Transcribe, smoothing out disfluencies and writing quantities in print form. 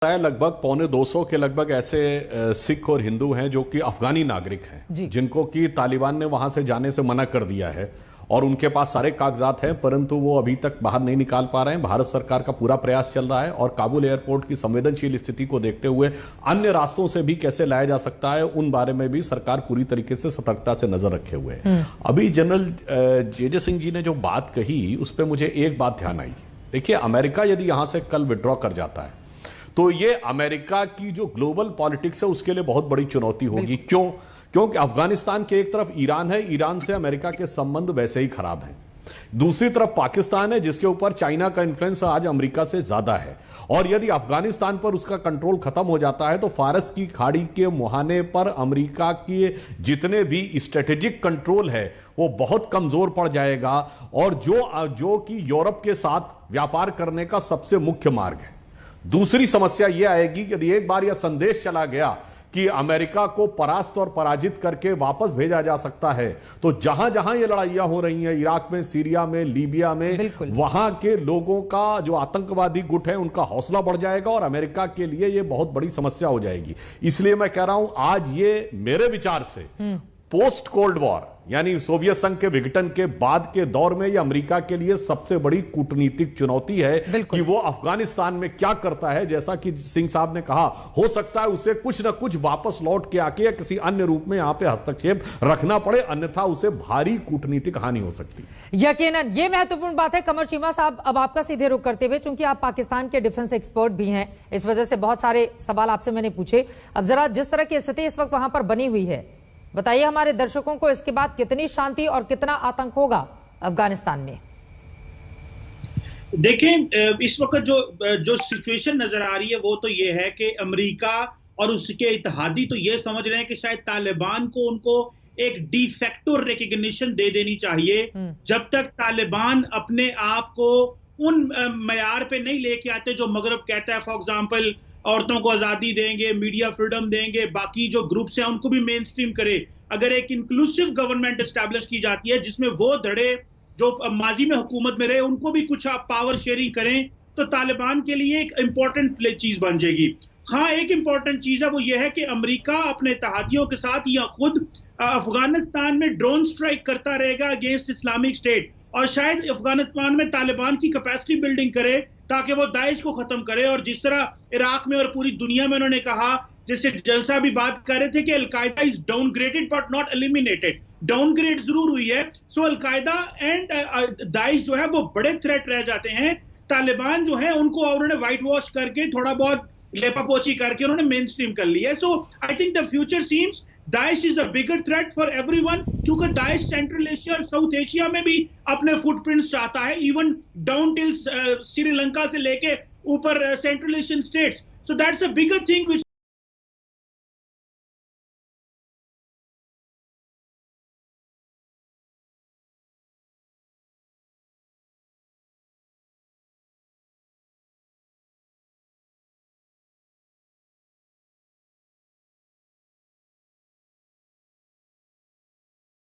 है लगभग 225 के लगभग ऐसे सिख और हिंदू हैं जो कि अफगानी नागरिक हैं जिनको कि तालिबान ने वहां से जाने से मना कर दिया है और उनके पास सारे कागजात हैं, परंतु वो अभी तक बाहर नहीं निकाल पा रहे हैं। भारत सरकार का पूरा प्रयास चल रहा है और काबुल एयरपोर्ट की संवेदनशील स्थिति को देखते हुए अन्य रास्तों से भी कैसे लाया जा सकता है उन बारे में भी सरकार पूरी तरीके से सतर्कता से नजर रखे हुए है। अभी जनरल जे सिंह जी ने जो बात कही उस पर मुझे एक बात ध्यान आई। देखिए, अमेरिका यदि यहां से कल विड्रॉ कर जाता है तो ये अमेरिका की जो ग्लोबल पॉलिटिक्स है उसके लिए बहुत बड़ी चुनौती होगी। क्योंकि अफगानिस्तान के एक तरफ ईरान है, ईरान से अमेरिका के संबंध वैसे ही खराब हैं। दूसरी तरफ पाकिस्तान है जिसके ऊपर चाइना का इन्फ्लुएंस आज अमेरिका से ज्यादा है और यदि अफगानिस्तान पर उसका कंट्रोल खत्म हो जाता है तो फारस की खाड़ी के मुहाने पर अमेरिका के जितने भी स्ट्रेटेजिक कंट्रोल है वो बहुत कमजोर पड़ जाएगा और जो कि यूरोप के साथ व्यापार करने का सबसे मुख्य मार्ग है। दूसरी समस्या यह आएगी कि यदि एक बार यह संदेश चला गया कि अमेरिका को परास्त और पराजित करके वापस भेजा जा सकता है तो जहां जहां ये लड़ाइयां हो रही हैं, इराक में, सीरिया में, लीबिया में, वहां के लोगों का जो आतंकवादी गुट है उनका हौसला बढ़ जाएगा और अमेरिका के लिए यह बहुत बड़ी समस्या हो जाएगी। इसलिए मैं कह रहा हूं आज ये मेरे विचार से पोस्ट कोल्ड वॉर यानी सोवियत संघ के विघटन के बाद के दौर में यह अमेरिका के लिए सबसे बड़ी कूटनीतिक चुनौती है कि वो अफगानिस्तान में क्या करता है। जैसा कि सिंह साहब ने कहा, हो सकता है उसे कुछ ना कुछ वापस लौट के आके या किसी अन्य रूप में यहां पे हस्तक्षेप रखना पड़े, अन्यथा उसे भारी कूटनीतिक हानि हो सकती है। यकीनन ये महत्वपूर्ण बात है। कमर चीमा साहब, अब आपका सीधे रुख करते हुए, चूंकि आप पाकिस्तान के डिफेंस एक्सपर्ट भी हैं, इस वजह से बहुत सारे सवाल आपसे मैंने पूछे। अब जरा जिस तरह की स्थिति इस वक्त वहां पर बनी हुई है, बताइए हमारे दर्शकों को इसके बाद कितनी शांति और कितना आतंक होगा अफगानिस्तान में। देखें, इस वक्त जो सिचुएशन नजर आ रही है वो तो ये है कि अमेरिका और उसके इत्तेहादी तो ये समझ रहे हैं कि शायद तालिबान को उनको एक डी फैक्टो रिकग्निशन दे देनी चाहिए। जब तक तालिबान अपने आप को उन मयार पे नहीं लेके आते जो मगरब कहता है, फॉर एग्जाम्पल औरतों को आजादी देंगे, मीडिया फ्रीडम देंगे, बाकी जो ग्रुप्स हैं उनको भी मेन स्ट्रीम करे, अगर एक इंक्लूसिव गवर्नमेंट एस्टैब्लिश की जाती है जिसमें वो धड़े जो माजी में हुकूमत में रहे उनको भी कुछ आप पावर शेयरिंग करें तो तालिबान के लिए एक इंपॉर्टेंट चीज बन जाएगी। हाँ, एक इंपॉर्टेंट चीज है वो ये है कि अमेरिका अपने इत्तेहादियों के साथ या खुद अफगानिस्तान में ड्रोन स्ट्राइक करता रहेगा अगेंस्ट इस्लामिक स्टेट और शायद अफगानिस्तान में तालिबान की कैपेसिटी बिल्डिंग करे ताकि वो दाइश को खत्म करे। और जिस तरह इराक में और पूरी दुनिया में उन्होंने कहा, जैसे जलसा भी बात कर रहे थे कि al Qaeda is downgraded but not eliminated, downgrade जरूर हुई है। सो अलकायदा एंड दाइश जो है वो बड़े थ्रेट रह जाते हैं। तालिबान जो है उनको उन्होंने व्हाइट वॉश करके थोड़ा बहुत लेपापोची करके उन्होंने मेन स्ट्रीम कर लिया है। So I think the future seems Daesh is a bigger threat for everyone, क्योंकि दाइश सेंट्रल एशिया और साउथ एशिया में भी अपने फुटप्रिंट्स चाहता है, इवन डाउन टिल श्रीलंका से लेके ऊपर central Asian states. So that's a bigger thing which